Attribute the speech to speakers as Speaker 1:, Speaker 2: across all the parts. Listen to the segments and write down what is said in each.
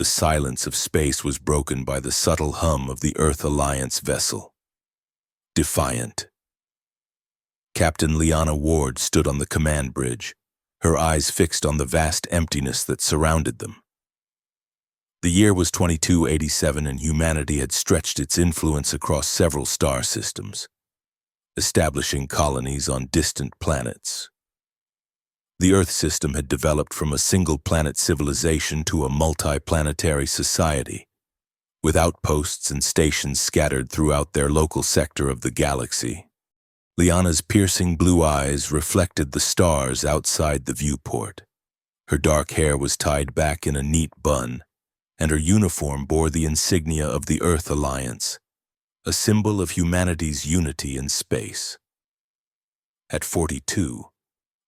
Speaker 1: The silence of space was broken by the subtle hum of the Earth Alliance vessel. Defiant. Captain Liana Ward stood on the command bridge, her eyes fixed on the vast emptiness that surrounded them. The year was 2287 and humanity had stretched its influence across several star systems, establishing colonies on distant planets. The Earth system had developed from a single-planet civilization to a multi-planetary society, with outposts and stations scattered throughout their local sector of the galaxy. Liana's piercing blue eyes reflected the stars outside the viewport. Her dark hair was tied back in a neat bun, and her uniform bore the insignia of the Earth Alliance, a symbol of humanity's unity in space. At 42,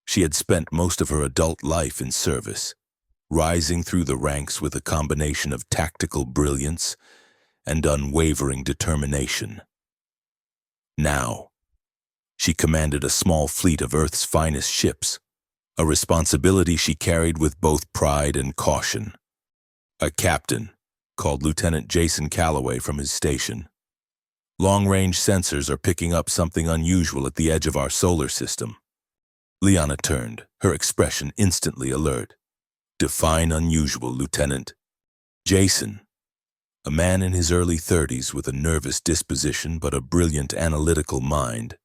Speaker 1: she had spent most of her adult life in service, rising through the ranks with a combination of tactical brilliance and unwavering determination. Now, she commanded a small fleet of Earth's finest ships, a responsibility she carried with both pride and caution. A captain, called Lieutenant Jason Calloway from his station. Long-range sensors are picking up something unusual at the edge of our solar system. Liana turned, her expression instantly alert. Define unusual, Lieutenant. Jason, a man in his early 30s with a nervous disposition but a brilliant analytical mind,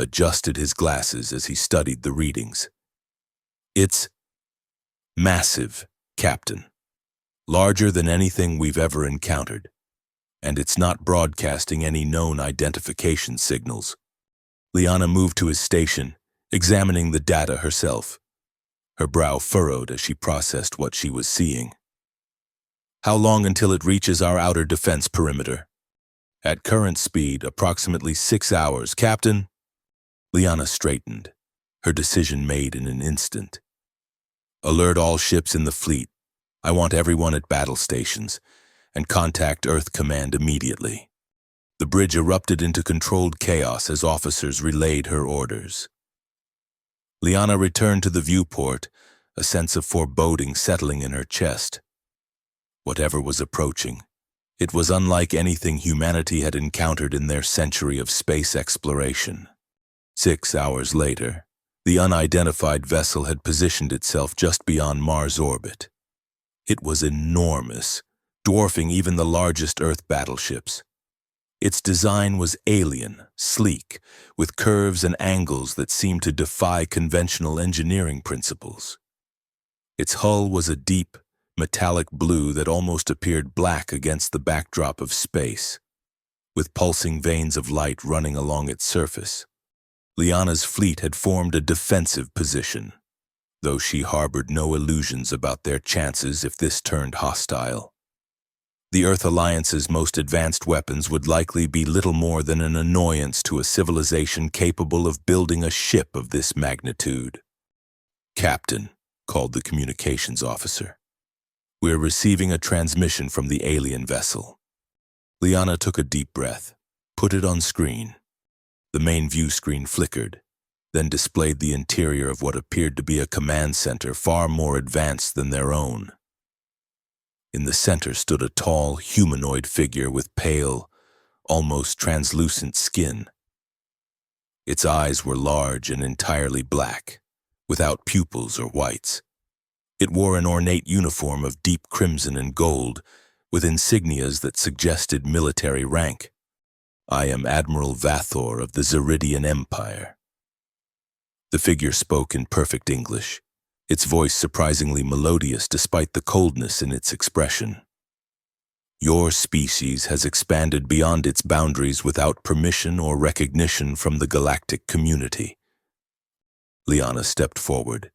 Speaker 1: adjusted his glasses as he studied the readings. It's massive, Captain. Larger than anything we've ever encountered. And it's not broadcasting any known identification signals. Liana moved to his station, examining the data herself. Her brow furrowed as she processed what she was seeing. How long until it reaches our outer defense perimeter? At current speed, approximately 6 hours, Captain. Liana straightened, her decision made in an instant. Alert all ships in the fleet. I want everyone at battle stations, and contact Earth Command immediately. The bridge erupted into controlled chaos as officers relayed her orders. Liana returned to the viewport, a sense of foreboding settling in her chest. Whatever was approaching, it was unlike anything humanity had encountered in their century of space exploration. 6 hours later, the unidentified vessel had positioned itself just beyond Mars' orbit. It was enormous, dwarfing even the largest Earth battleships. Its design was alien, sleek, with curves and angles that seemed to defy conventional engineering principles. Its hull was a deep, metallic blue that almost appeared black against the backdrop of space, with pulsing veins of light running along its surface. Liana's fleet had formed a defensive position, though she harbored no illusions about their chances if this turned hostile. The Earth Alliance's most advanced weapons would likely be little more than an annoyance to a civilization capable of building a ship of this magnitude. Captain, called the communications officer. We're receiving a transmission from the alien vessel. Liana took a deep breath, put it on screen. The main view screen flickered, then displayed the interior of what appeared to be a command center far more advanced than their own. In the center stood a tall, humanoid figure with pale, almost translucent skin. Its eyes were large and entirely black, without pupils or whites. It wore an ornate uniform of deep crimson and gold, with insignias that suggested military rank. I am Admiral Vathor of the Zeridian Empire. The figure spoke in perfect English, its voice surprisingly melodious despite the coldness in its expression. Your species has expanded beyond its boundaries without permission or recognition from the galactic community. Liana stepped forward,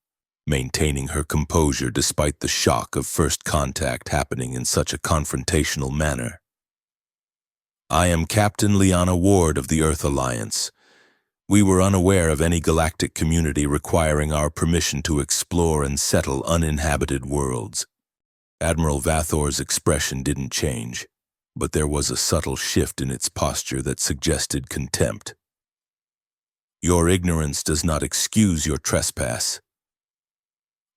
Speaker 1: maintaining her composure despite the shock of first contact happening in such a confrontational manner. I am Captain Liana Ward of the Earth Alliance. We were unaware of any galactic community requiring our permission to explore and settle uninhabited worlds. Admiral Vathor's expression didn't change, but there was a subtle shift in its posture that suggested contempt. Your ignorance does not excuse your trespass.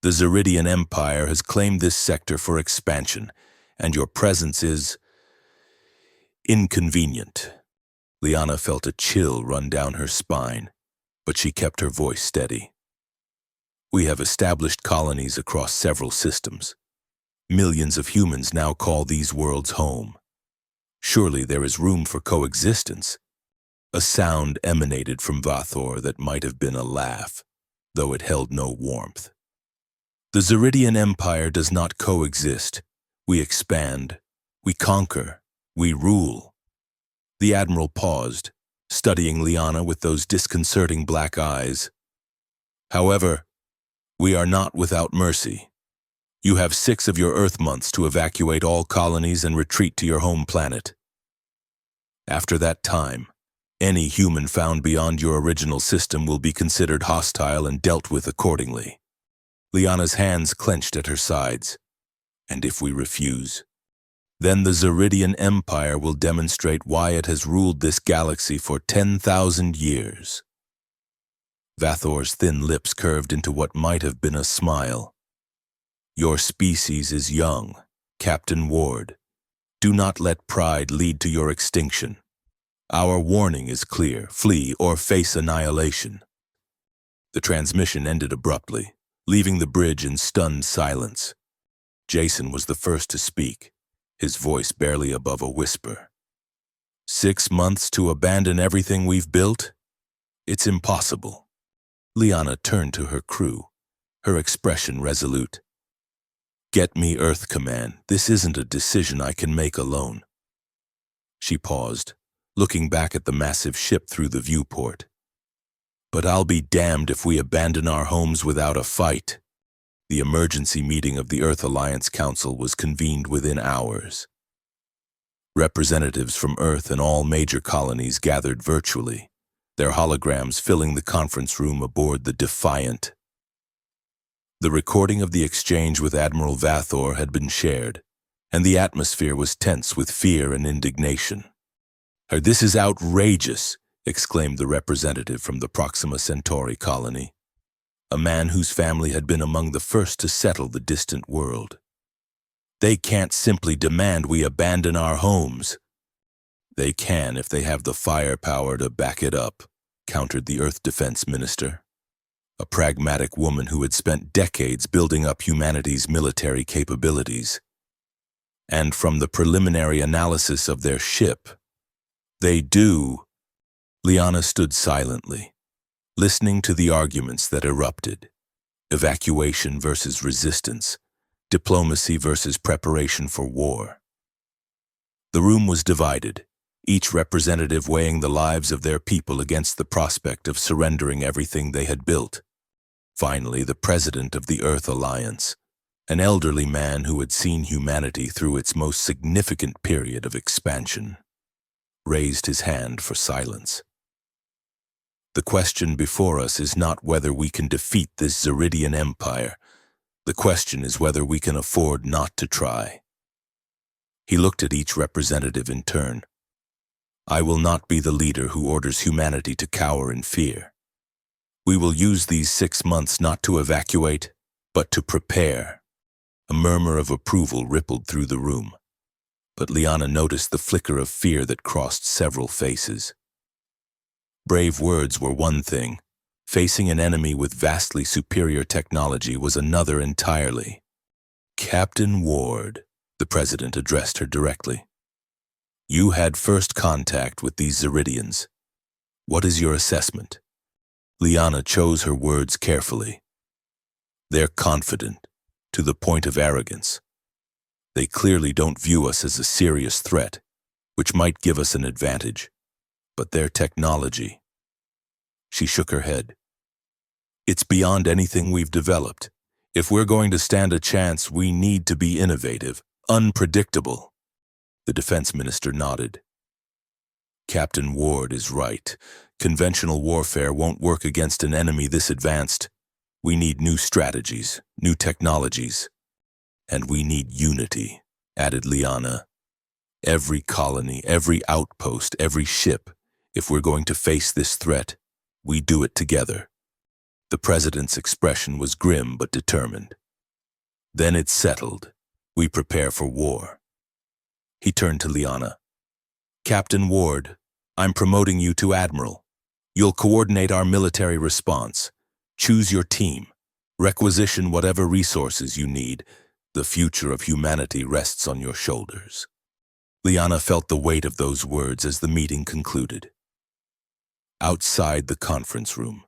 Speaker 1: The Zeridian Empire has claimed this sector for expansion, and your presence is inconvenient. Liana felt a chill run down her spine, but she kept her voice steady. We have established colonies across several systems. Millions of humans now call these worlds home. Surely there is room for coexistence. A sound emanated from Vathor that might have been a laugh, though it held no warmth. The Zeridian Empire does not coexist. We expand, we conquer, we rule. The Admiral paused, studying Liana with those disconcerting black eyes. However, we are not without mercy. You have 6 of your Earth months to evacuate all colonies and retreat to your home planet. After that time, any human found beyond your original system will be considered hostile and dealt with accordingly. Liana's hands clenched at her sides. And if we refuse, then the Zeridian Empire will demonstrate why it has ruled this galaxy for 10,000 years. Vathor's thin lips curved into what might have been a smile. Your species is young, Captain Ward. Do not let pride lead to your extinction. Our warning is clear: flee or face annihilation. The transmission ended abruptly, leaving the bridge in stunned silence. Jason was the first to speak, his voice barely above a whisper. 6 months to abandon everything we've built? It's impossible. Liana turned to her crew, her expression resolute. Get me Earth Command. This isn't a decision I can make alone. She paused, looking back at the massive ship through the viewport. But I'll be damned if we abandon our homes without a fight. The emergency meeting of the Earth Alliance Council was convened within hours. Representatives from Earth and all major colonies gathered virtually, their holograms filling the conference room aboard the Defiant. The recording of the exchange with Admiral Vathor had been shared, and the atmosphere was tense with fear and indignation. This is outrageous, exclaimed the representative from the Proxima Centauri colony, a man whose family had been among the first to settle the distant world. They can't simply demand we abandon our homes. They can if they have the firepower to back it up, countered the Earth Defense Minister, a pragmatic woman who had spent decades building up humanity's military capabilities. And from the preliminary analysis of their ship, they do. Liana stood silently, listening to the arguments that erupted. Evacuation versus resistance, diplomacy versus preparation for war. The room was divided, each representative weighing the lives of their people against the prospect of surrendering everything they had built. Finally, the president of the Earth Alliance, an elderly man who had seen humanity through its most significant period of expansion, raised his hand for silence. The question before us is not whether we can defeat this Zeridian Empire. The question is whether we can afford not to try. He looked at each representative in turn. I will not be the leader who orders humanity to cower in fear. We will use these 6 months not to evacuate, but to prepare. A murmur of approval rippled through the room, but Liana noticed the flicker of fear that crossed several faces. Brave words were one thing. Facing an enemy with vastly superior technology was another entirely. Captain Ward, the president addressed her directly. You had first contact with these Zeridians. What is your assessment? Liana chose her words carefully. They're confident, to the point of arrogance. They clearly don't view us as a serious threat, which might give us an advantage. But their technology. She shook her head. It's beyond anything we've developed. If we're going to stand a chance, we need to be innovative, unpredictable. The defense minister nodded. Captain Ward is right. Conventional warfare won't work against an enemy this advanced. We need new strategies, new technologies. And we need unity, added Liana. Every colony, every outpost, every ship. If we're going to face this threat, we do it together. The president's expression was grim but determined. Then it's settled. We prepare for war. He turned to Liana. Captain Ward, I'm promoting you to Admiral. You'll coordinate our military response. Choose your team. Requisition whatever resources you need. The future of humanity rests on your shoulders. Liana felt the weight of those words as the meeting concluded. Outside the conference room,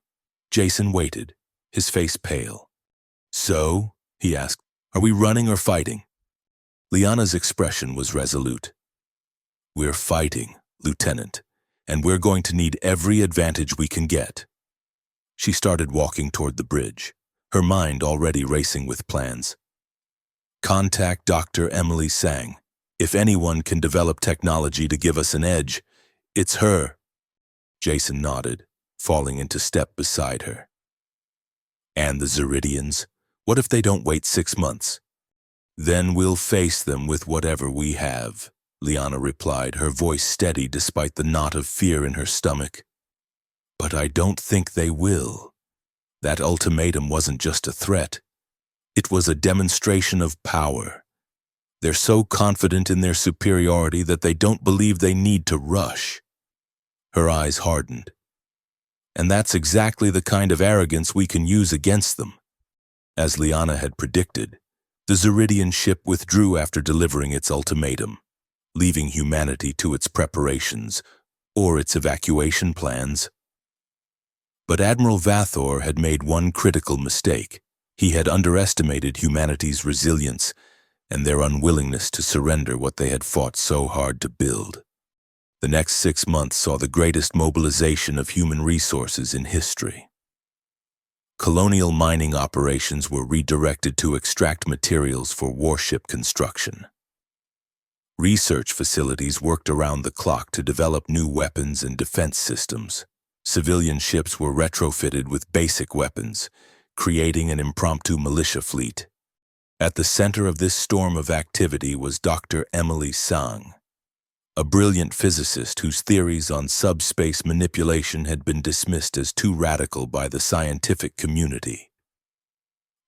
Speaker 1: Jason waited, his face pale. So, he asked, are we running or fighting? Liana's expression was resolute. We're fighting, Lieutenant, and we're going to need every advantage we can get. She started walking toward the bridge, her mind already racing with plans. Contact Dr. Emily Sang. If anyone can develop technology to give us an edge, it's her. Jason nodded, falling into step beside her. And the Zeridians? What if they don't wait 6 months? Then we'll face them with whatever we have, Liana replied, her voice steady despite the knot of fear in her stomach. But I don't think they will. That ultimatum wasn't just a threat. It was a demonstration of power. They're so confident in their superiority that they don't believe they need to rush. Her eyes hardened. And that's exactly the kind of arrogance we can use against them. As Liana had predicted, the Zeridian ship withdrew after delivering its ultimatum, leaving humanity to its preparations or its evacuation plans. But Admiral Vathor had made one critical mistake. He had underestimated humanity's resilience and their unwillingness to surrender what they had fought so hard to build. The next 6 months saw the greatest mobilization of human resources in history. Colonial mining operations were redirected to extract materials for warship construction. Research facilities worked around the clock to develop new weapons and defense systems. Civilian ships were retrofitted with basic weapons, creating an impromptu militia fleet. At the center of this storm of activity was Dr. Emily Sang, a brilliant physicist whose theories on subspace manipulation had been dismissed as too radical by the scientific community.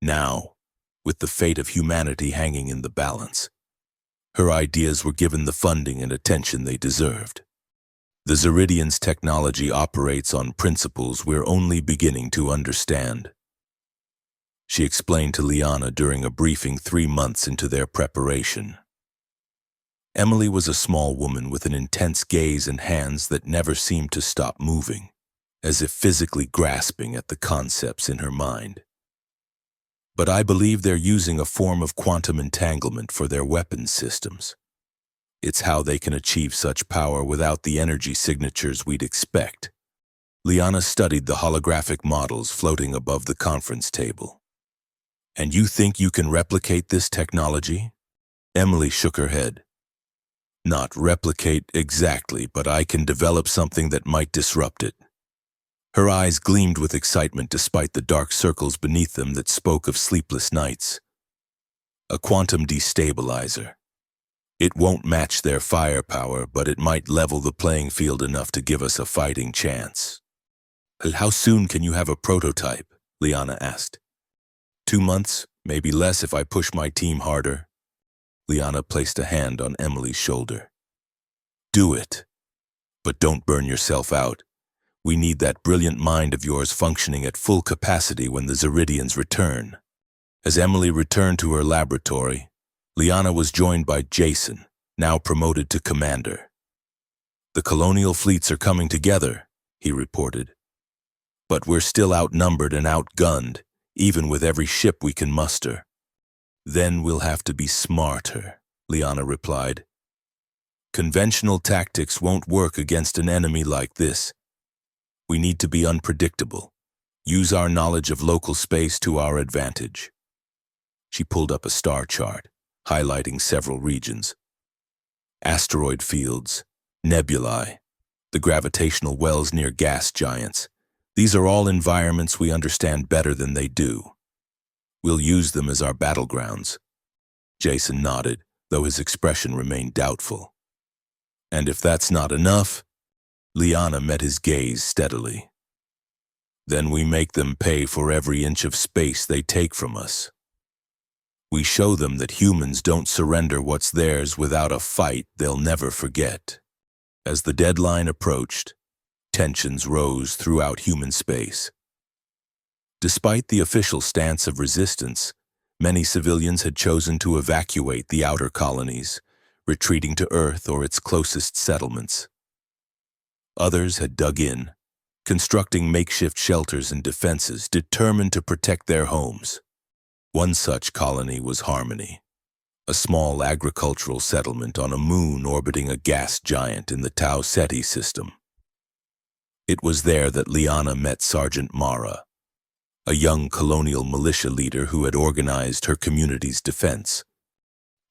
Speaker 1: Now, with the fate of humanity hanging in the balance, her ideas were given the funding and attention they deserved. The Zeridians' technology operates on principles we're only beginning to understand. She explained to Liana during a briefing 3 months into their preparation. Emily was a small woman with an intense gaze and hands that never seemed to stop moving, as if physically grasping at the concepts in her mind. But I believe they're using a form of quantum entanglement for their weapons systems. It's how they can achieve such power without the energy signatures we'd expect. Liana studied the holographic models floating above the conference table. And you think you can replicate this technology? Emily shook her head. Not replicate exactly, but I can develop something that might disrupt it. Her eyes gleamed with excitement despite the dark circles beneath them that spoke of sleepless nights. A quantum destabilizer. It won't match their firepower, but it might level the playing field enough to give us a fighting chance. How soon can you have a prototype? Liana asked. 2 months, maybe less if I push my team harder. Liana placed a hand on Emily's shoulder. Do it. But don't burn yourself out. We need that brilliant mind of yours functioning at full capacity when the Zeridians return. As Emily returned to her laboratory, Liana was joined by Jason, now promoted to commander. The colonial fleets are coming together, he reported. But we're still outnumbered and outgunned, even with every ship we can muster. Then we'll have to be smarter, Liana replied. Conventional tactics won't work against an enemy like this. We need to be unpredictable. Use our knowledge of local space to our advantage. She pulled up a star chart, highlighting several regions. Asteroid fields, nebulae, the gravitational wells near gas giants. These are all environments we understand better than they do. We'll use them as our battlegrounds. Jason nodded, though his expression remained doubtful. And if that's not enough, Liana met his gaze steadily. Then we make them pay for every inch of space they take from us. We show them that humans don't surrender what's theirs without a fight they'll never forget. As the deadline approached, tensions rose throughout human space. Despite the official stance of resistance, many civilians had chosen to evacuate the outer colonies, retreating to Earth or its closest settlements. Others had dug in, constructing makeshift shelters and defenses, determined to protect their homes. One such colony was Harmony, a small agricultural settlement on a moon orbiting a gas giant in the Tau Ceti system. It was there that Liana met Sergeant Mara, a young colonial militia leader who had organized her community's defense.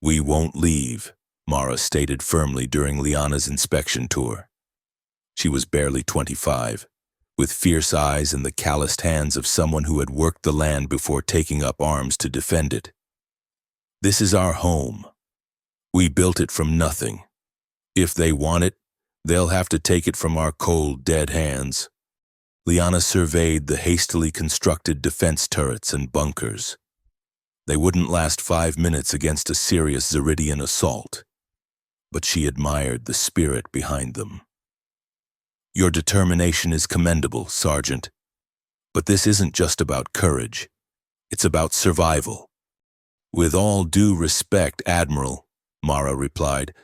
Speaker 1: "We won't leave," Mara stated firmly during Liana's inspection tour. She was barely 25, with fierce eyes and the calloused hands of someone who had worked the land before taking up arms to defend it. "This is our home. We built it from nothing. If they want it, they'll have to take it from our cold, dead hands." Liana surveyed the hastily constructed defense turrets and bunkers. They wouldn't last 5 minutes against a serious Zeridian assault, but she admired the spirit behind them. "Your determination is commendable, Sergeant. But this isn't just about courage. It's about survival." "With all due respect, Admiral," Mara replied,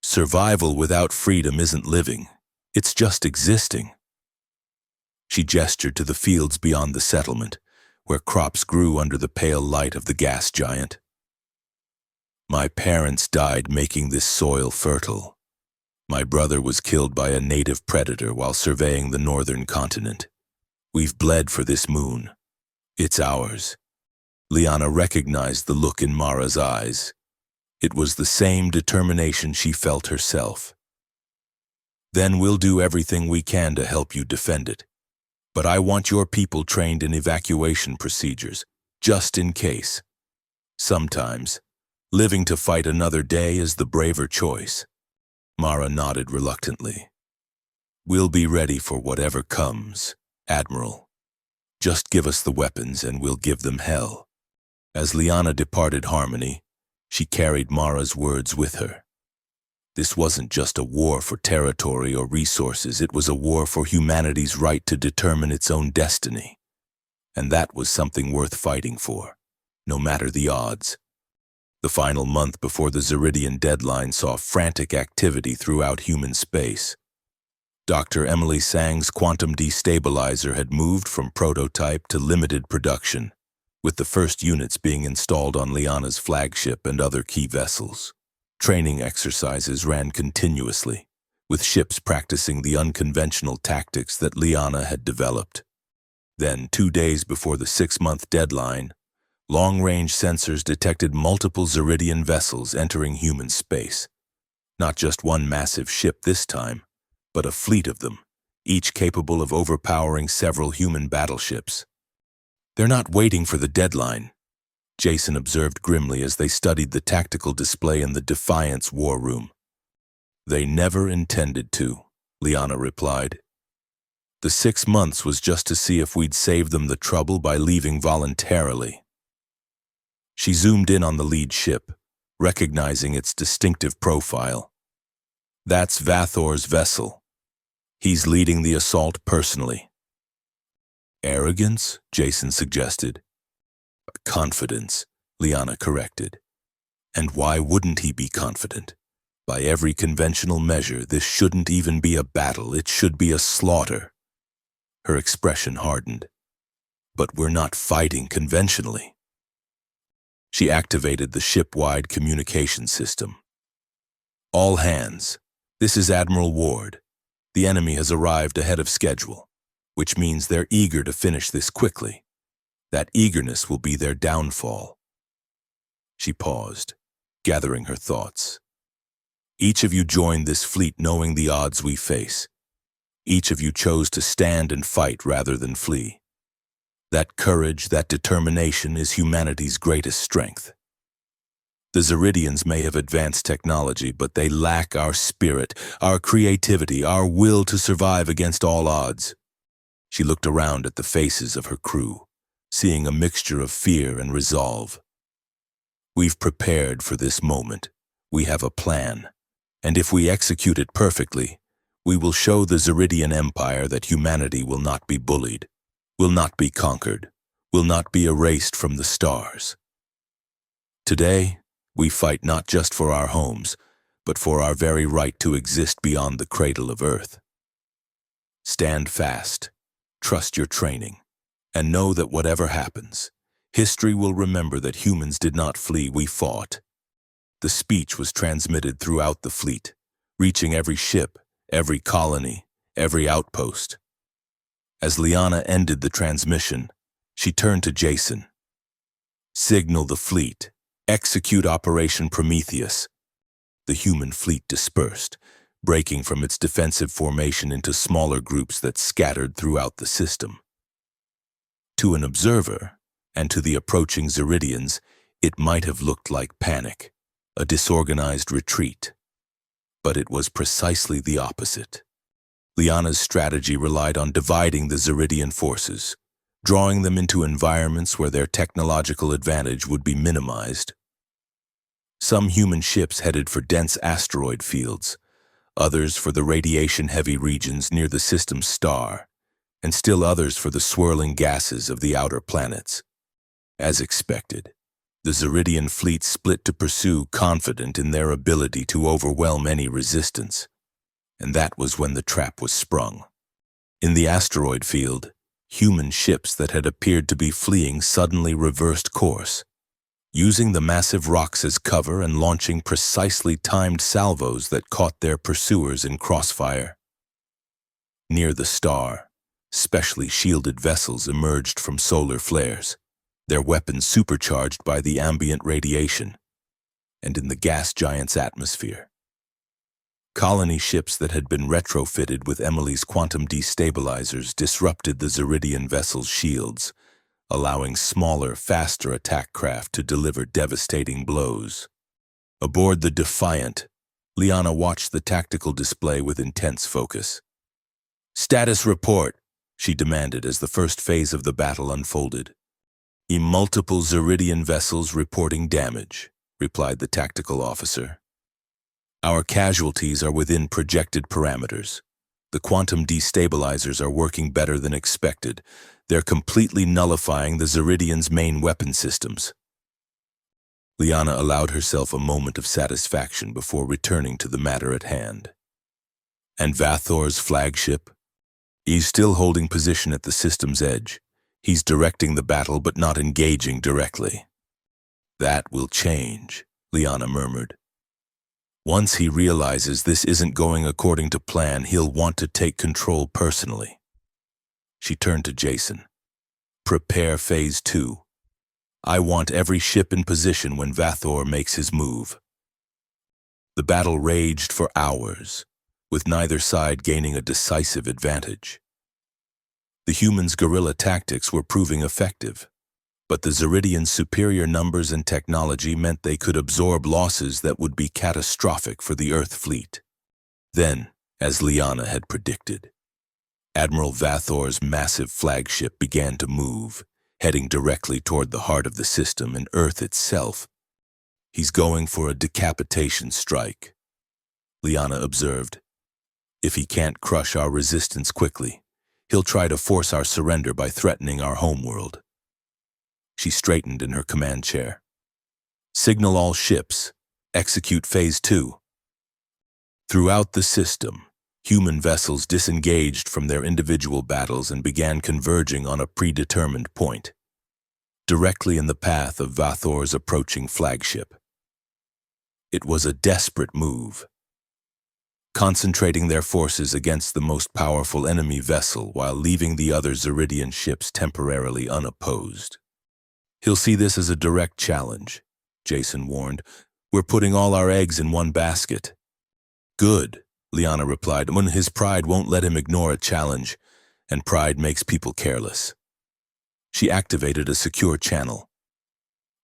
Speaker 1: "survival without freedom isn't living. It's just existing." She gestured to the fields beyond the settlement, where crops grew under the pale light of the gas giant. "My parents died making this soil fertile. My brother was killed by a native predator while surveying the northern continent. We've bled for this moon. It's ours." Liana recognized the look in Mara's eyes. It was the same determination she felt herself. "Then we'll do everything we can to help you defend it. But I want your people trained in evacuation procedures, just in case. Sometimes, living to fight another day is the braver choice." Mara nodded reluctantly. "We'll be ready for whatever comes, Admiral. Just give us the weapons and we'll give them hell." As Liana departed Harmony, she carried Mara's words with her. This wasn't just a war for territory or resources, it was a war for humanity's right to determine its own destiny. And that was something worth fighting for, no matter the odds. The final month before the Zeridian deadline saw frantic activity throughout human space. Dr. Emily Sang's quantum destabilizer had moved from prototype to limited production, with the first units being installed on Liana's flagship and other key vessels. Training exercises ran continuously, with ships practicing the unconventional tactics that Liana had developed. Then, 2 days before the 6-month deadline, long-range sensors detected multiple Zeridian vessels entering human space. Not just one massive ship this time, but a fleet of them, each capable of overpowering several human battleships. "They're not waiting for the deadline," Jason observed grimly as they studied the tactical display in the Defiance war room. "They never intended to," Liana replied. "The 6 months was just to see if we'd save them the trouble by leaving voluntarily." She zoomed in on the lead ship, recognizing its distinctive profile. "That's Vathor's vessel. He's leading the assault personally." "Arrogance?" Jason suggested. "Confidence," Liana corrected. "And why wouldn't he be confident? By every conventional measure, this shouldn't even be a battle, it should be a slaughter." Her expression hardened. "But we're not fighting conventionally." She activated the ship-wide communication system. "All hands, this is Admiral Ward. The enemy has arrived ahead of schedule, which means they're eager to finish this quickly. That eagerness will be their downfall." She paused, gathering her thoughts. "Each of you joined this fleet knowing the odds we face. Each of you chose to stand and fight rather than flee. That courage, that determination is humanity's greatest strength. The Zeridians may have advanced technology, but they lack our spirit, our creativity, our will to survive against all odds." She looked around at the faces of her crew, seeing a mixture of fear and resolve. We've prepared for this moment. We have a plan. And if we execute it perfectly, we will show the Zeridian Empire that humanity will not be bullied, will not be conquered, will not be erased from the stars. Today, we fight not just for our homes, but for our very right to exist beyond the cradle of Earth. Stand fast, trust your training, and know that whatever happens, history will remember that humans did not flee, we fought. The speech was transmitted throughout the fleet, reaching every ship, every colony, every outpost. As Liana ended the transmission, she turned to Jason. Signal the fleet. Execute Operation Prometheus. The human fleet dispersed, breaking from its defensive formation into smaller groups that scattered throughout the system. To an observer, and to the approaching Zeridians, it might have looked like panic, a disorganized retreat. But it was precisely the opposite. Liana's strategy relied on dividing the Zeridian forces, drawing them into environments where their technological advantage would be minimized. Some human ships headed for dense asteroid fields, others for the radiation-heavy regions near the system's star, and still others for the swirling gases of the outer planets. As expected, the Zeridian fleet split to pursue, confident in their ability to overwhelm any resistance. And that was when the trap was sprung. In the asteroid field, human ships that had appeared to be fleeing suddenly reversed course, using the massive rocks as cover and launching precisely timed salvos that caught their pursuers in crossfire. Near the star, specially shielded vessels emerged from solar flares, their weapons supercharged by the ambient radiation, and in the gas giant's atmosphere. Colony ships that had been retrofitted with Emily's quantum destabilizers disrupted the Zeridian vessel's shields, allowing smaller, faster attack craft to deliver devastating blows. Aboard the Defiant, Liana watched the tactical display with intense focus. "Status report," she demanded as the first phase of the battle unfolded. "Multiple Zeridian vessels reporting damage," replied the tactical officer. "Our casualties are within projected parameters. The quantum destabilizers are working better than expected. They're completely nullifying the Zeridians' main weapon systems." Liana allowed herself a moment of satisfaction before returning to the matter at hand. "And Vathor's flagship? He's still holding position at the system's edge. He's directing the battle but not engaging directly." "That will change," Liana murmured. "Once he realizes this isn't going according to plan, he'll want to take control personally." She turned to Jason. "Prepare Phase 2. I want every ship in position when Vathor makes his move." The battle raged for hours, with neither side gaining a decisive advantage. The humans' guerrilla tactics were proving effective, but the Zeridians' superior numbers and technology meant they could absorb losses that would be catastrophic for the Earth fleet. Then, as Liana had predicted, Admiral Vathor's massive flagship began to move, heading directly toward the heart of the system and Earth itself. "He's going for a decapitation strike," Liana observed. "If he can't crush our resistance quickly, he'll try to force our surrender by threatening our homeworld." She straightened in her command chair. "Signal all ships. Execute Phase 2. Throughout the system, human vessels disengaged from their individual battles and began converging on a predetermined point, directly in the path of Vathor's approaching flagship. It was a desperate move, concentrating their forces against the most powerful enemy vessel while leaving the other Zeridian ships temporarily unopposed. "He'll see this as a direct challenge," Jason warned. "We're putting all our eggs in one basket." "Good," Liana replied, "when his pride won't let him ignore a challenge, and pride makes people careless." She activated a secure channel.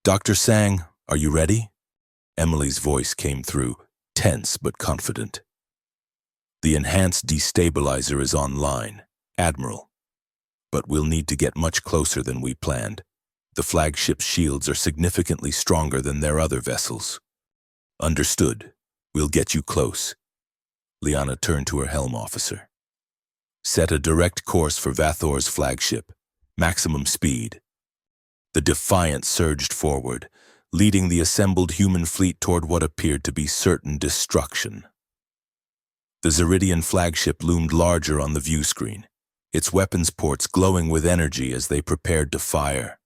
Speaker 1: "Dr. Sang, are you ready?" Emily's voice came through, tense but confident. "The enhanced destabilizer is online, Admiral. But we'll need to get much closer than we planned. The flagship's shields are significantly stronger than their other vessels. Understood. We'll get you close. Liana turned to her helm officer. Set a direct course for Vathor's flagship. Maximum speed. The Defiant surged forward, leading the assembled human fleet toward what appeared to be certain destruction. The Zeridian flagship loomed larger on the view screen, its weapons ports glowing with energy as they prepared to fire.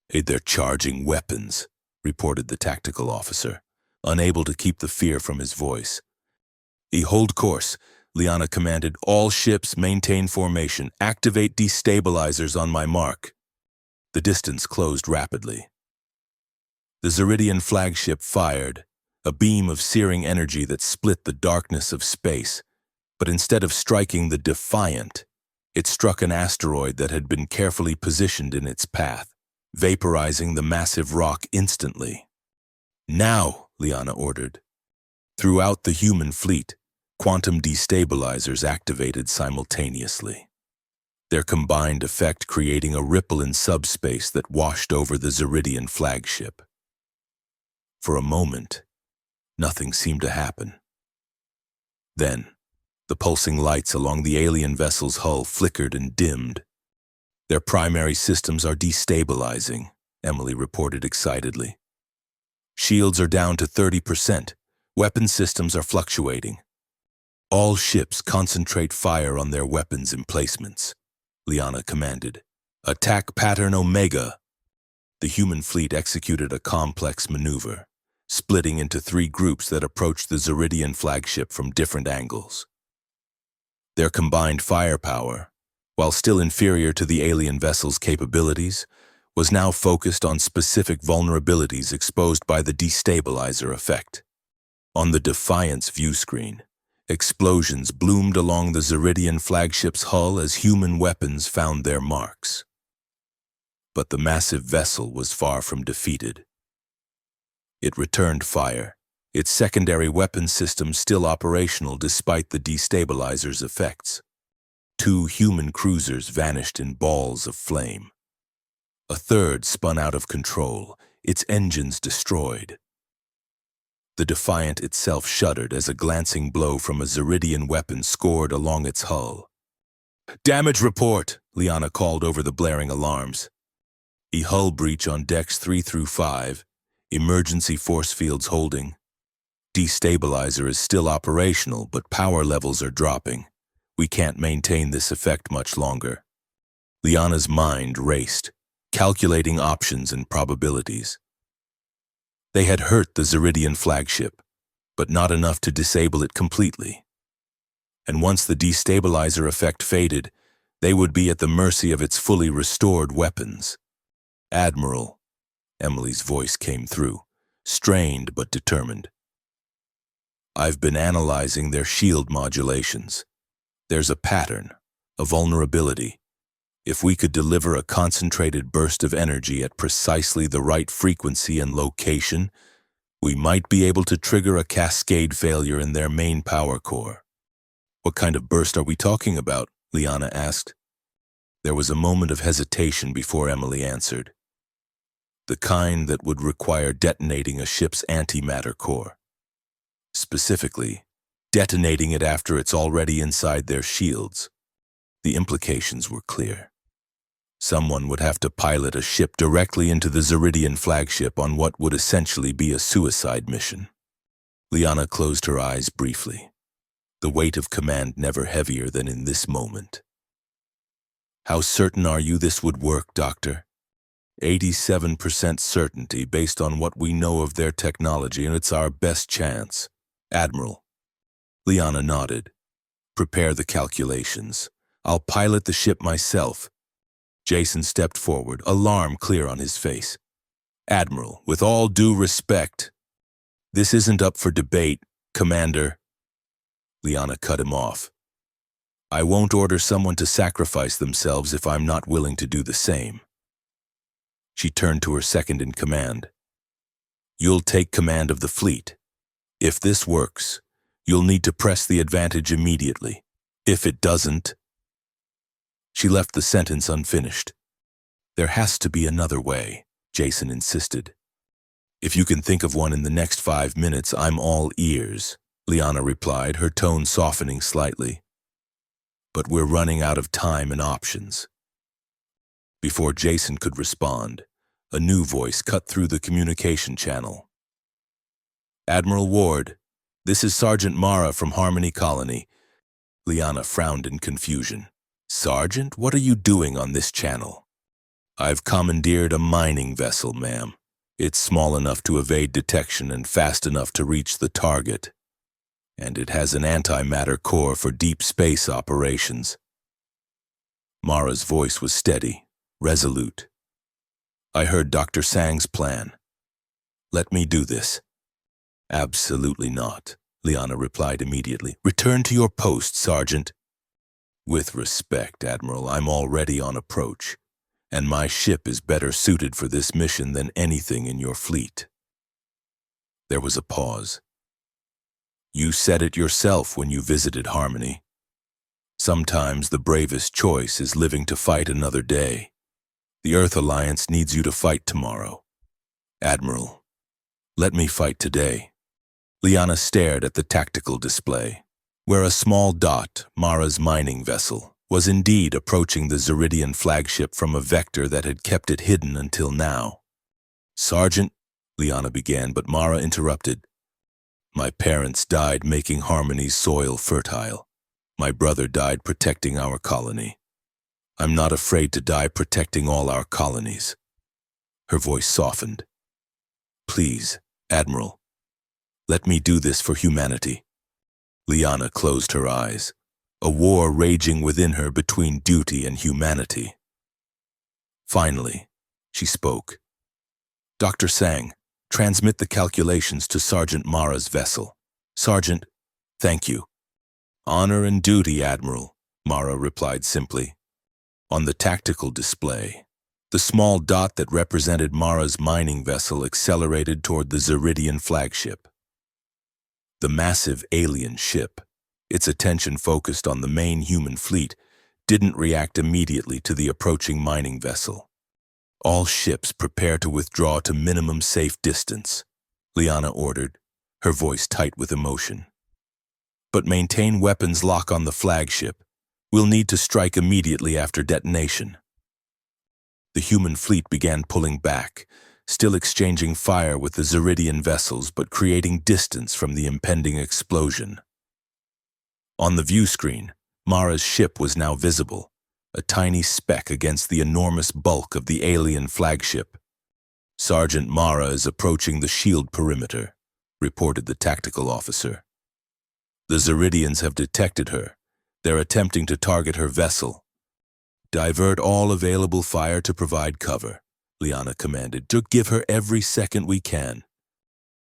Speaker 1: "They're charging weapons," reported the tactical officer, unable to keep the fear from his voice. "Hold course," Liana commanded. "All ships maintain formation. Activate destabilizers on my mark." The distance closed rapidly. The Zeridian flagship fired, a beam of searing energy that split the darkness of space, but instead of striking the Defiant, it struck an asteroid that had been carefully positioned in its path, vaporizing the massive rock instantly. "Now," Liana ordered. Throughout the human fleet, quantum destabilizers activated simultaneously, their combined effect creating a ripple in subspace that washed over the Zeridian flagship. For a moment, nothing seemed to happen. Then, the pulsing lights along the alien vessel's hull flickered and dimmed. "Their primary systems are destabilizing," Emily reported excitedly. "Shields are down to 30%. Weapon systems are fluctuating. All ships concentrate fire on their weapons emplacements," Liana commanded. "Attack pattern Omega." The human fleet executed a complex maneuver, splitting into 3 groups that approached the Zeridian flagship from different angles. Their combined firepower, while still inferior to the alien vessel's capabilities, was now focused on specific vulnerabilities exposed by the destabilizer effect. On the Defiant's view screen, explosions bloomed along the Zeridian flagship's hull as human weapons found their marks. But the massive vessel was far from defeated. It returned fire, its secondary weapon system still operational despite the destabilizer's effects. 2 human cruisers vanished in balls of flame. A third spun out of control, its engines destroyed. The Defiant itself shuddered as a glancing blow from a Zeridian weapon scored along its hull. "Damage report," Liana called over the blaring alarms. "A hull breach on decks 3 through 5. Emergency force fields holding. Destabilizer is still operational, but power levels are dropping. We can't maintain this effect much longer." Liana's mind raced, calculating options and probabilities. They had hurt the Zeridian flagship, but not enough to disable it completely. And once the destabilizer effect faded, they would be at the mercy of its fully restored weapons. "Admiral," Emily's voice came through, strained but determined. "I've been analyzing their shield modulations. There's a pattern, a vulnerability. If we could deliver a concentrated burst of energy at precisely the right frequency and location, we might be able to trigger a cascade failure in their main power core." "What kind of burst are we talking about?" Liana asked. There was a moment of hesitation before Emily answered. "The kind that would require detonating a ship's antimatter core. Specifically, detonating it after it's already inside their shields." The implications were clear. Someone would have to pilot a ship directly into the Zeridian flagship on what would essentially be a suicide mission. Liana closed her eyes briefly, the weight of command never heavier than in this moment. "How certain are you this would work, Doctor?" 87% certainty based on what we know of their technology, and it's our best chance. Admiral. Liana nodded. "Prepare the calculations. I'll pilot the ship myself." Jason stepped forward, alarm clear on his face. "Admiral, with all due respect, this isn't up for debate, Commander." Liana cut him off. "I won't order someone to sacrifice themselves if I'm not willing to do the same." She turned to her second in command. "You'll take command of the fleet. If this works, you'll need to press the advantage immediately. If it doesn't..." She left the sentence unfinished. There has to be another way, Jason insisted. If you can think of one in the next 5 minutes, I'm all ears, Liana replied, her tone softening slightly. But we're running out of time and options. Before Jason could respond, a new voice cut through the communication channel. Admiral Ward, this is Sergeant Mara from Harmony Colony. Liana frowned in confusion. Sergeant, what are you doing on this channel? I've commandeered a mining vessel, ma'am. It's small enough to evade detection and fast enough to reach the target. And it has an antimatter core for deep space operations. Mara's voice was steady, resolute. I heard Dr. Sang's plan. Let me do this. Absolutely not, Liana replied immediately. Return to your post, Sergeant. With respect, Admiral, I'm already on approach, and my ship is better suited for this mission than anything in your fleet. There was a pause. You said it yourself when you visited Harmony. Sometimes the bravest choice is living to fight another day. The Earth Alliance needs you to fight tomorrow. Admiral, let me fight today. Liana stared at the tactical display, where a small dot, Mara's mining vessel, was indeed approaching the Zeridian flagship from a vector that had kept it hidden until now. Sergeant, Liana began, but Mara interrupted. My parents died making Harmony's soil fertile. My brother died protecting our colony. I'm not afraid to die protecting all our colonies. Her voice softened. Please, Admiral, let me do this for humanity. Liana closed her eyes, a war raging within her between duty and humanity. Finally, she spoke. Dr. Sang, transmit the calculations to Sergeant Mara's vessel. Sergeant, thank you. Honor and duty, Admiral, Mara replied simply. On the tactical display, the small dot that represented Mara's mining vessel accelerated toward the Zeridian flagship. The massive alien ship, its attention focused on the main human fleet, didn't react immediately to the approaching mining vessel. All ships prepare to withdraw to minimum safe distance, Liana ordered, her voice tight with emotion. But maintain weapons lock on the flagship. We'll need to strike immediately after detonation. The human fleet began pulling back, still exchanging fire with the Zeridian vessels but creating distance from the impending explosion. On the view screen, Mara's ship was now visible, a tiny speck against the enormous bulk of the alien flagship. Sergeant Mara is approaching the shield perimeter, reported the tactical officer. The Zeridians have detected her. They're attempting to target her vessel. Divert all available fire to provide cover, Liana commanded. To give her every second we can.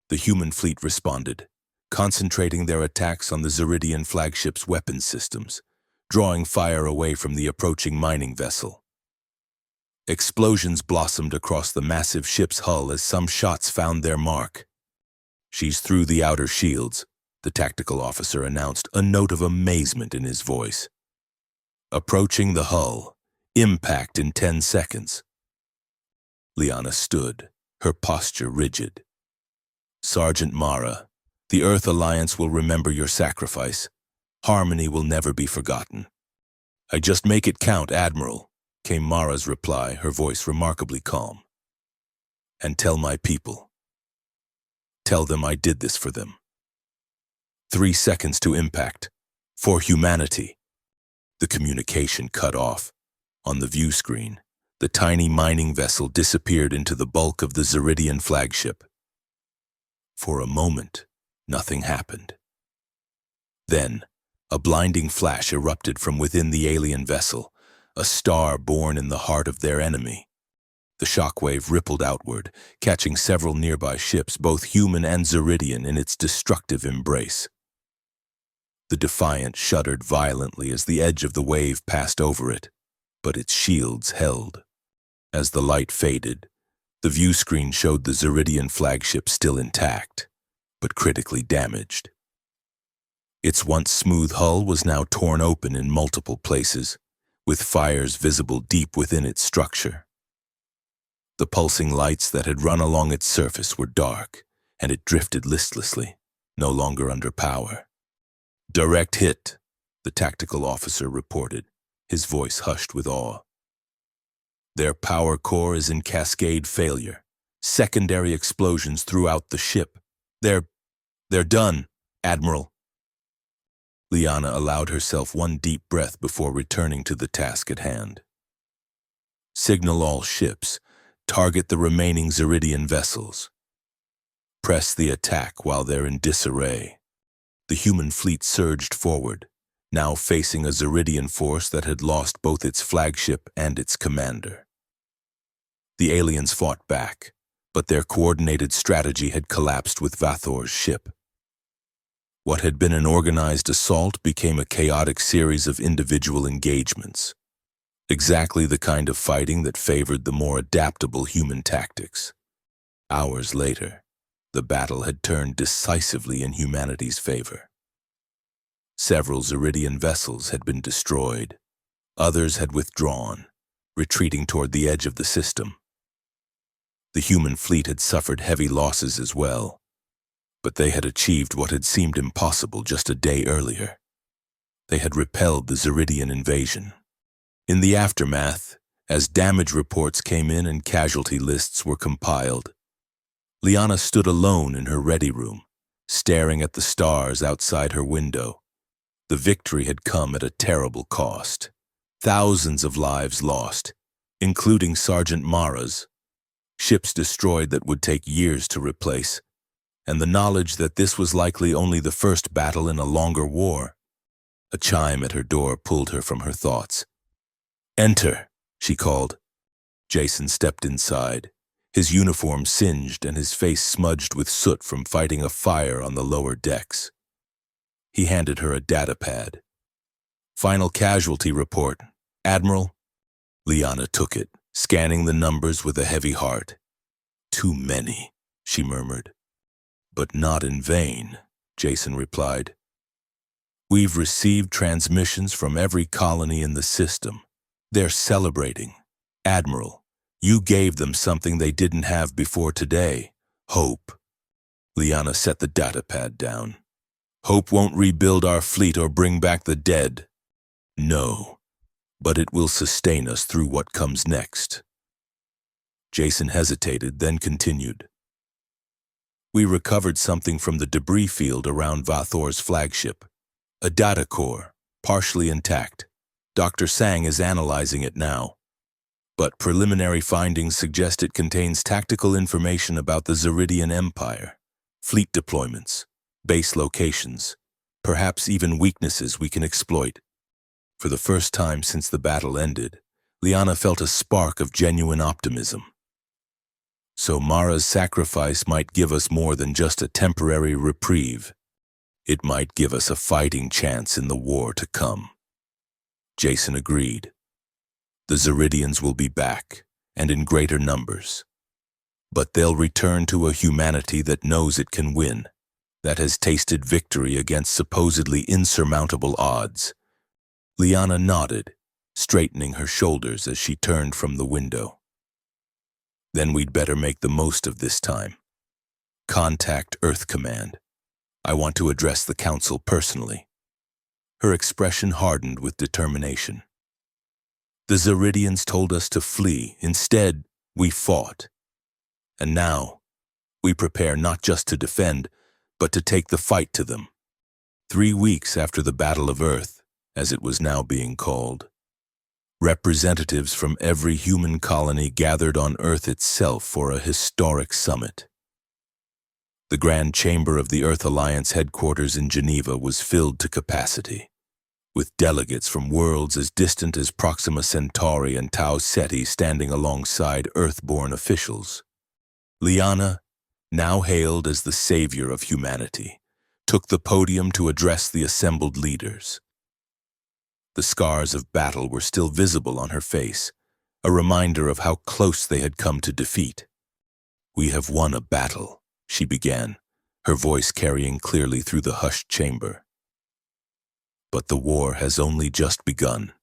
Speaker 1: The human fleet responded, concentrating their attacks on the Zeridian flagship's weapons systems, drawing fire away from the approaching mining vessel. Explosions blossomed across the massive ship's hull as some shots found their mark. She's through the outer shields, the tactical officer announced, a note of amazement in his voice. Approaching the hull, impact in 10 seconds. Liana stood, her posture rigid. Sergeant Mara, the Earth Alliance will remember your sacrifice. Harmony will never be forgotten. I just make it count, Admiral, came Mara's reply, her voice remarkably calm. And tell my people. Tell them I did this for them. 3 seconds to impact. For humanity. The communication cut off. On the view screen, the tiny mining vessel disappeared into the bulk of the Zeridian flagship. For a moment, nothing happened. Then, a blinding flash erupted from within the alien vessel, a star born in the heart of their enemy. The shockwave rippled outward, catching several nearby ships, both human and Zeridian, in its destructive embrace. The Defiant shuddered violently as the edge of the wave passed over it, but its shields held. As the light faded, the view screen showed the Zeridian flagship still intact, but critically damaged. Its once smooth hull was now torn open in multiple places, with fires visible deep within its structure. The pulsing lights that had run along its surface were dark, and it drifted listlessly, no longer under power. "Direct hit," the tactical officer reported, his voice hushed with awe. "Their power core is in cascade failure. Secondary explosions throughout the ship. They're done, Admiral." Liana allowed herself one deep breath before returning to the task at hand. "Signal all ships. Target the remaining Zeridian vessels. Press the attack while they're in disarray." The human fleet surged forward, now facing a Zeridian force that had lost both its flagship and its commander. The aliens fought back, but their coordinated strategy had collapsed with Vathor's ship. What had been an organized assault became a chaotic series of individual engagements, exactly the kind of fighting that favored the more adaptable human tactics. Hours later, the battle had turned decisively in humanity's favor. Several Zeridian vessels had been destroyed. Others had withdrawn, retreating toward the edge of the system. The human fleet had suffered heavy losses as well, but they had achieved what had seemed impossible just a day earlier. They had repelled the Zeridian invasion. In the aftermath, as damage reports came in and casualty lists were compiled, Liana stood alone in her ready room, staring at the stars outside her window. The victory had come at a terrible cost. Thousands of lives lost, including Sergeant Mara's, ships destroyed that would take years to replace, and the knowledge that this was likely only the first battle in a longer war. A chime at her door pulled her from her thoughts. "Enter," she called. Jason stepped inside, his uniform singed and his face smudged with soot from fighting a fire on the lower decks. He handed her a datapad. "Final casualty report, Admiral." Liana took it, scanning the numbers with a heavy heart. "Too many," she murmured. "But not in vain," Jason replied. "We've received transmissions from every colony in the system. They're celebrating. Admiral, you gave them something they didn't have before today. Hope." Liana set the datapad down. "Hope won't rebuild our fleet or bring back the dead. No, but it will sustain us through what comes next." Jason hesitated, then continued. "We recovered something from the debris field around Vathor's flagship. A data core, partially intact. Dr. Sang is analyzing it now. But preliminary findings suggest it contains tactical information about the Zeridian Empire, fleet deployments, base locations, perhaps even weaknesses we can exploit." For the first time since the battle ended, Liana felt a spark of genuine optimism. So Mara's sacrifice might give us more than just a temporary reprieve. It might give us a fighting chance in the war to come. Jason agreed. The Zeridians will be back, and in greater numbers. But they'll return to a humanity that knows it can win, that has tasted victory against supposedly insurmountable odds. Liana nodded, straightening her shoulders as she turned from the window. "Then we'd better make the most of this time. Contact Earth Command. I want to address the Council personally." Her expression hardened with determination. "The Zeridians told us to flee. Instead, we fought. And now, we prepare not just to defend, but to take the fight to them. 3 weeks after the Battle of Earth, as it was now being called, representatives from every human colony gathered on Earth itself for a historic summit. The Grand Chamber of the Earth Alliance headquarters in Geneva was filled to capacity, with delegates from worlds as distant as Proxima Centauri and Tau Ceti standing alongside Earth-born officials. Liana, now hailed as the savior of humanity, took the podium to address the assembled leaders. The scars of battle were still visible on her face, a reminder of how close they had come to defeat. "We have won a battle," she began, her voice carrying clearly through the hushed chamber. "But the war has only just begun.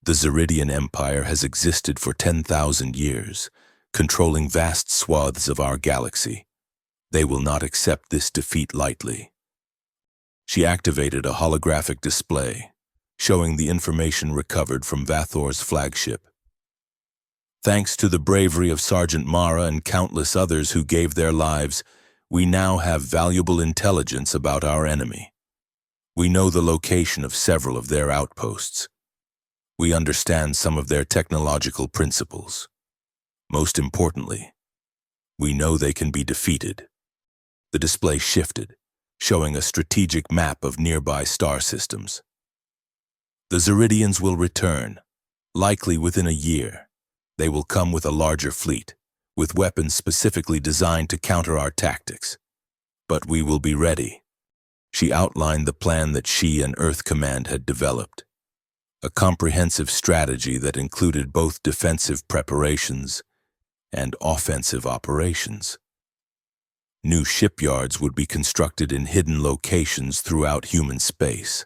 Speaker 1: The Zeridian Empire has existed for 10,000 years, controlling vast swaths of our galaxy. They will not accept this defeat lightly. She activated a holographic display, showing the information recovered from Vathor's flagship. Thanks to the bravery of Sergeant Mara and countless others who gave their lives, we now have valuable intelligence about our enemy. We know the location of several of their outposts. We understand some of their technological principles. Most importantly, we know they can be defeated. The display shifted, showing a strategic map of nearby star systems. The Zeridians will return, likely within a year. They will come with a larger fleet, with weapons specifically designed to counter our tactics. But we will be ready. She outlined the plan that she and Earth Command had developed. A comprehensive strategy that included both defensive preparations and offensive operations. New shipyards would be constructed in hidden locations throughout human space.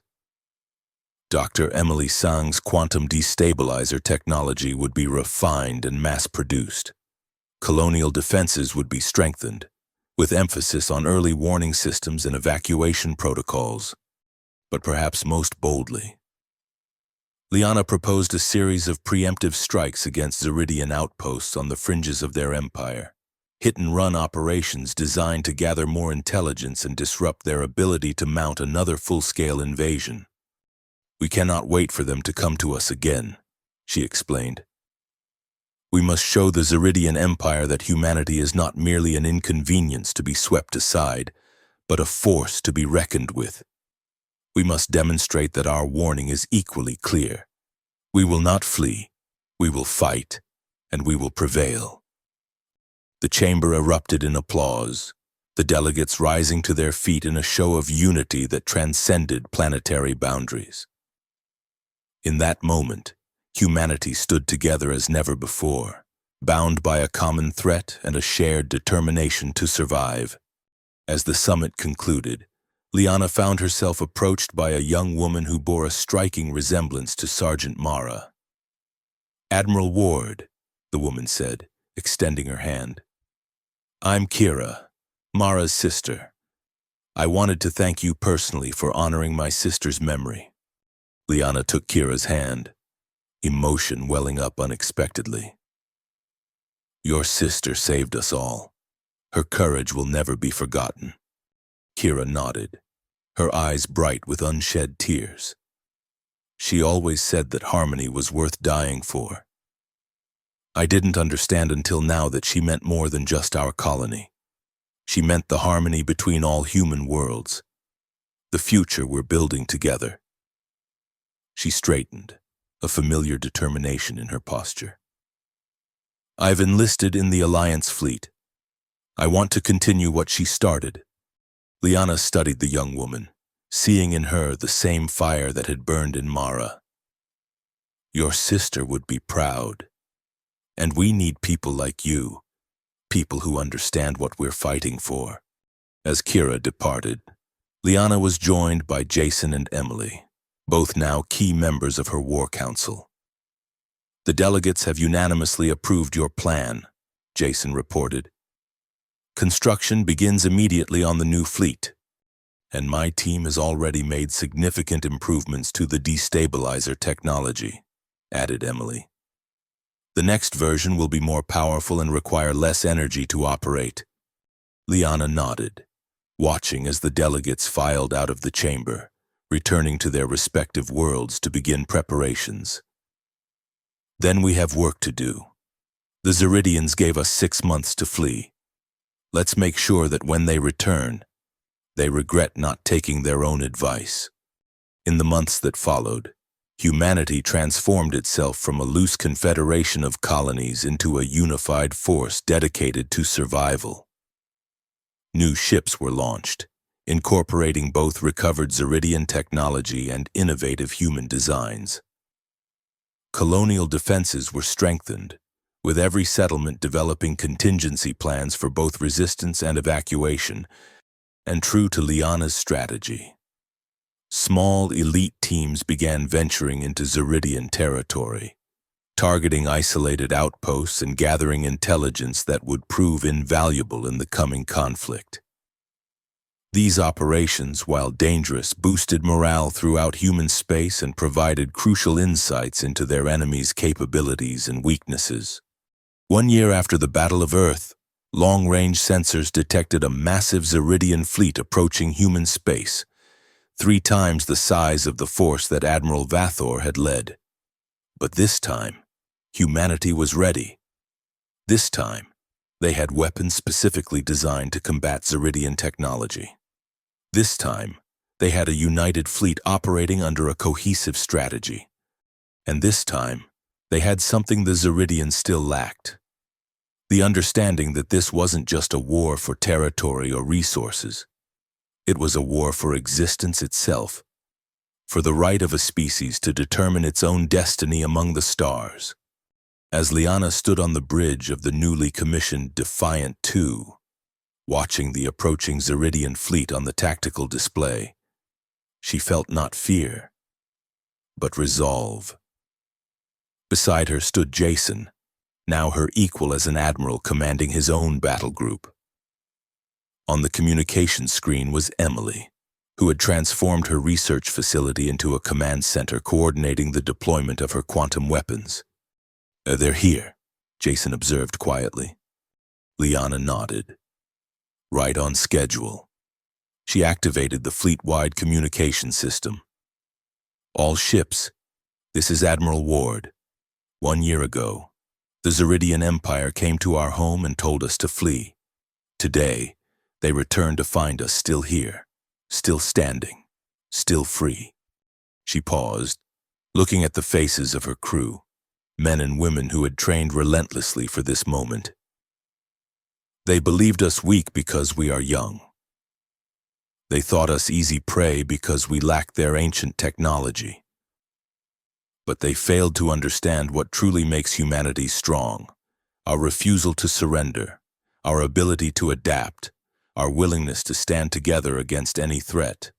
Speaker 1: Dr. Emily Sang's quantum destabilizer technology would be refined and mass-produced. Colonial defenses would be strengthened, with emphasis on early warning systems and evacuation protocols. But perhaps most boldly, Liana proposed a series of preemptive strikes against Zeridian outposts on the fringes of their empire. Hit-and-run operations designed to gather more intelligence and disrupt their ability to mount another full-scale invasion. We cannot wait for them to come to us again, she explained. We must show the Zeridian Empire that humanity is not merely an inconvenience to be swept aside, but a force to be reckoned with. We must demonstrate that our warning is equally clear. We will not flee, we will fight, and we will prevail. The chamber erupted in applause, the delegates rising to their feet in a show of unity that transcended planetary boundaries. In that moment, humanity stood together as never before, bound by a common threat and a shared determination to survive. As the summit concluded, Liana found herself approached by a young woman who bore a striking resemblance to Sergeant Mara. "Admiral Ward," the woman said, extending her hand. "I'm Kira, Mara's sister. I wanted to thank you personally for honoring my sister's memory." Liana took Kira's hand, emotion welling up unexpectedly. "Your sister saved us all. Her courage will never be forgotten." Kira nodded, her eyes bright with unshed tears. She always said that harmony was worth dying for. I didn't understand until now that she meant more than just our colony. She meant the harmony between all human worlds, the future we're building together. She straightened, a familiar determination in her posture. "I've enlisted in the Alliance fleet. I want to continue what she started." Liana studied the young woman, seeing in her the same fire that had burned in Mara. "Your sister would be proud. And we need people like you, people who understand what we're fighting for." As Kira departed, Liana was joined by Jason and Emily, both now key members of her war council. "The delegates have unanimously approved your plan," Jason reported. "Construction begins immediately on the new fleet, and my team has already made significant improvements to the destabilizer technology," added Emily. "The next version will be more powerful and require less energy to operate." Liana nodded, watching as the delegates filed out of the chamber, returning to their respective worlds to begin preparations. "Then we have work to do. The Zeridians gave us 6 months to flee. Let's make sure that when they return, they regret not taking their own advice." In the months that followed, humanity transformed itself from a loose confederation of colonies into a unified force dedicated to survival. New ships were launched, incorporating both recovered Zeridian technology and innovative human designs. Colonial defenses were strengthened, with every settlement developing contingency plans for both resistance and evacuation, and true to Liana's strategy, small elite teams began venturing into Zeridian territory, targeting isolated outposts and gathering intelligence that would prove invaluable in the coming conflict. These operations, while dangerous, boosted morale throughout human space and provided crucial insights into their enemies' capabilities and weaknesses. 1 year after the Battle of Earth, long-range sensors detected a massive Zeridian fleet approaching human space, 3 times the size of the force that Admiral Vathor had led. But this time, humanity was ready. This time, they had weapons specifically designed to combat Zeridian technology. This time, they had a united fleet operating under a cohesive strategy. And this time, they had something the Zeridians still lacked. The understanding that this wasn't just a war for territory or resources. It was a war for existence itself, for the right of a species to determine its own destiny among the stars. As Liana stood on the bridge of the newly commissioned Defiant II, watching the approaching Zeridian fleet on the tactical display, she felt not fear, but resolve. Beside her stood Jason, now her equal as an admiral commanding his own battle group. On the communication screen was Emily, who had transformed her research facility into a command center coordinating the deployment of her quantum weapons. They're here," Jason observed quietly. Liana nodded. Right on schedule. She activated the fleet-wide communication system. "All ships, this is Admiral Ward. 1 year ago, the Zeridian Empire came to our home and told us to flee. Today, they returned to find us still here, still standing, still free." She paused, looking at the faces of her crew, men and women who had trained relentlessly for this moment. "They believed us weak because we are young. They thought us easy prey because we lacked their ancient technology. But they failed to understand what truly makes humanity strong, our refusal to surrender, our ability to adapt, our willingness to stand together against any threat."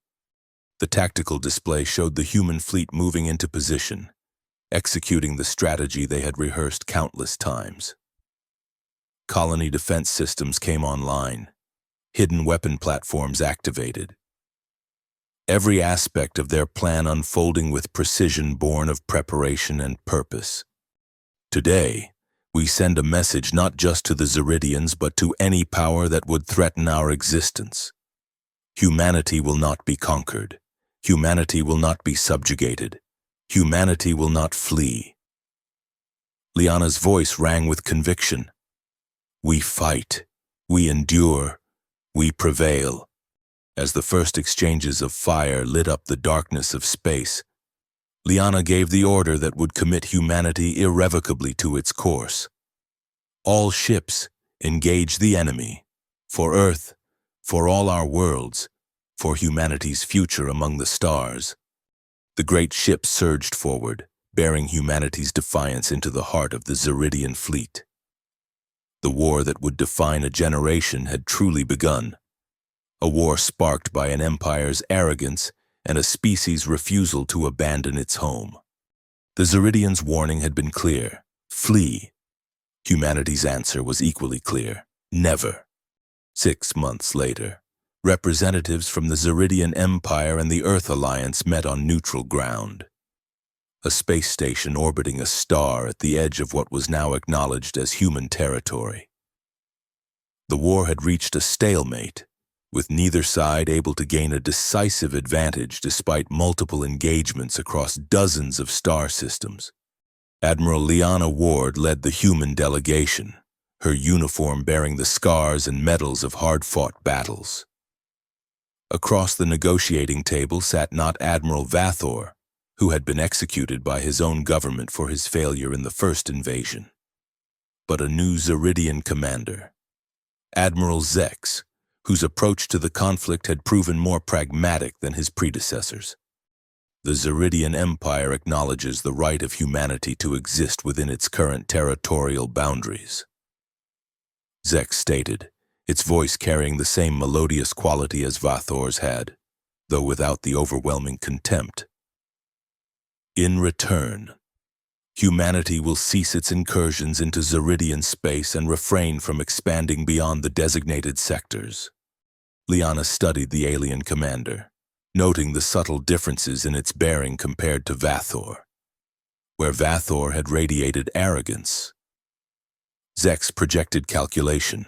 Speaker 1: The tactical display showed the human fleet moving into position, executing the strategy they had rehearsed countless times. Colony defense systems came online, hidden weapon platforms activated. Every aspect of their plan unfolding with precision born of preparation and purpose. Today, we send a message not just to the Zeridians but to any power that would threaten our existence. Humanity will not be conquered. Humanity will not be subjugated. Humanity will not flee. Liana's voice rang with conviction. "We fight. We endure. We prevail." As the first exchanges of fire lit up the darkness of space, Liana gave the order that would commit humanity irrevocably to its course. "All ships, engage the enemy. For Earth, for all our worlds, for humanity's future among the stars." The great ship surged forward, bearing humanity's defiance into the heart of the Zeridian fleet. The war that would define a generation had truly begun. A war sparked by an empire's arrogance and a species' refusal to abandon its home. The Zeridians' warning had been clear: flee. Humanity's answer was equally clear: never. 6 months later, representatives from the Zeridian Empire and the Earth Alliance met on neutral ground. A space station orbiting a star at the edge of what was now acknowledged as human territory. The war had reached a stalemate, with neither side able to gain a decisive advantage despite multiple engagements across dozens of star systems. Admiral Liana Ward led the human delegation, her uniform bearing the scars and medals of hard-fought battles. Across the negotiating table sat not Admiral Vathor, who had been executed by his own government for his failure in the first invasion, but a new Zeridian commander, Admiral Zex, whose approach to the conflict had proven more pragmatic than his predecessors. The Zeridian Empire acknowledges the right of humanity to exist within its current territorial boundaries. Zex stated, its voice carrying the same melodious quality as Vathor's had, though without the overwhelming contempt. "In return, Humanity will cease its incursions into Zeridian space and refrain from expanding beyond the designated sectors. Liana studied the alien commander, noting the subtle differences in its bearing compared to Vathor, where Vathor had radiated arrogance. Zek's projected calculation,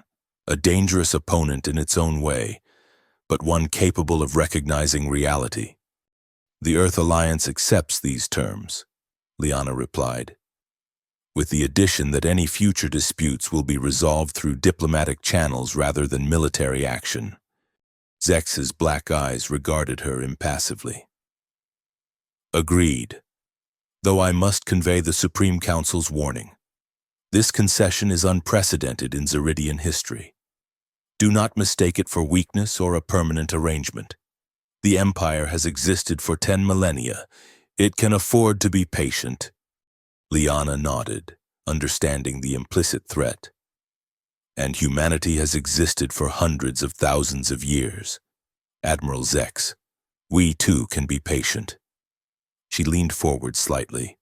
Speaker 1: a dangerous opponent in its own way, but one capable of recognizing reality. The Earth Alliance accepts these terms, Liana replied, with the addition that any future disputes will be resolved through diplomatic channels rather than military action. Zek's black eyes regarded her impassively. Agreed, though I must convey the Supreme Council's warning. This concession is unprecedented in Zeridian history. Do not mistake it for weakness or a permanent arrangement. The Empire has existed for 10 millennia. It can afford to be patient. Liana nodded, understanding the implicit threat. And humanity has existed for hundreds of thousands of years. Admiral Zex, we too can be patient. She leaned forward slightly.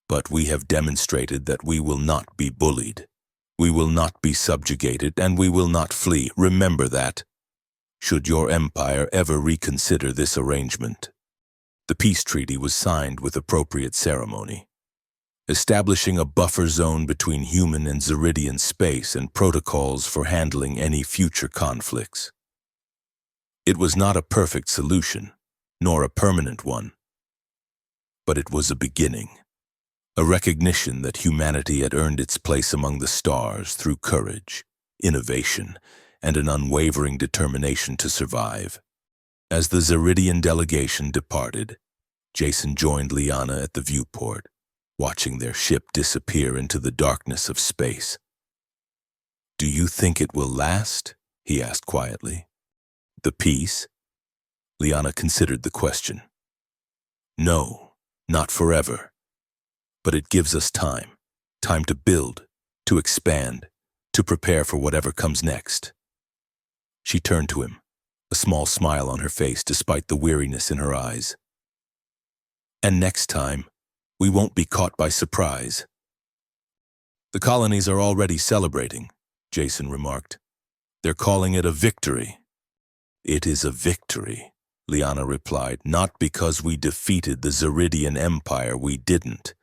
Speaker 1: But we have demonstrated that we will not be bullied. We will not be subjugated, and we will not flee. Remember that. Should your empire ever reconsider this arrangement. The peace treaty was signed with appropriate ceremony, establishing a buffer zone between human and Zeridian space and protocols for handling any future conflicts. It was not a perfect solution, nor a permanent one, but it was a beginning. A recognition that humanity had earned its place among the stars through courage, innovation, and an unwavering determination to survive. As the Zeridian delegation departed, Jason joined Liana at the viewport, watching their ship disappear into the darkness of space. Do you think it will last? He asked quietly. The peace? Liana considered the question. No, not forever. But it gives us time to build, to expand, to prepare for whatever comes next. She turned to him, a small smile on her face despite the weariness in her eyes. And next time, we won't be caught by surprise. The colonies are already celebrating, Jason remarked. They're calling it a victory. It is a victory, Liana replied, not because we defeated the Zeridian Empire, we didn't,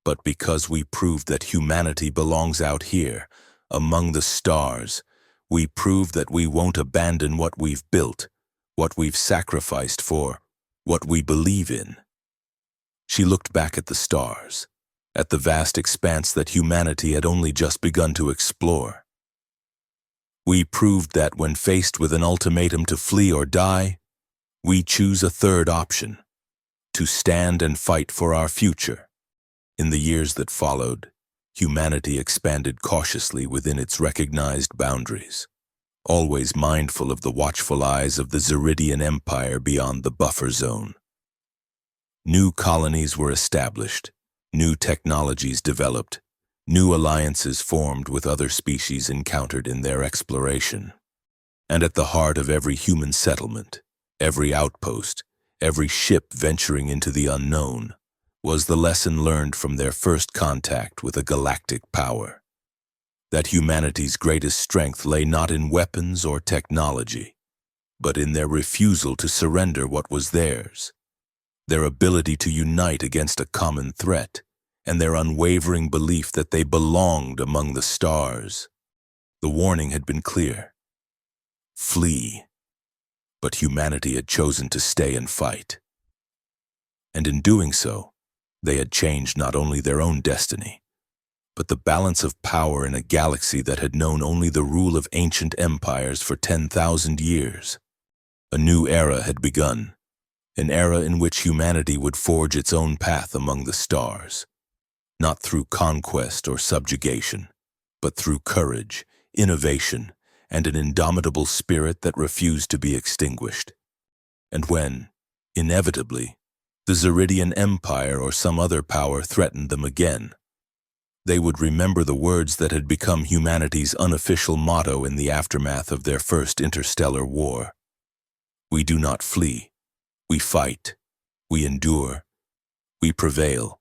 Speaker 1: but because we proved that humanity belongs out here, among the stars. We proved that we won't abandon what we've built, what we've sacrificed for, what we believe in. She looked back at the stars, at the vast expanse that humanity had only just begun to explore. We proved that when faced with an ultimatum to flee or die, we choose a third option, to stand and fight for our future. In the years that followed, humanity expanded cautiously within its recognized boundaries, always mindful of the watchful eyes of the Zeridian Empire beyond the buffer zone. New colonies were established, new technologies developed, new alliances formed with other species encountered in their exploration. And at the heart of every human settlement, every outpost, every ship venturing into the unknown, was the lesson learned from their first contact with a galactic power. That humanity's greatest strength lay not in weapons or technology, but in their refusal to surrender what was theirs, their ability to unite against a common threat, and their unwavering belief that they belonged among the stars. The warning had been clear. Flee. But humanity had chosen to stay and fight. And in doing so, they had changed not only their own destiny, but the balance of power in a galaxy that had known only the rule of ancient empires for 10,000 years. A new era had begun, an era in which humanity would forge its own path among the stars, not through conquest or subjugation, but through courage, innovation, and an indomitable spirit that refused to be extinguished. And when, inevitably, the Zeridian Empire or some other power threatened them again, they would remember the words that had become humanity's unofficial motto in the aftermath of their first interstellar war. We do not flee. We fight. We endure. We prevail.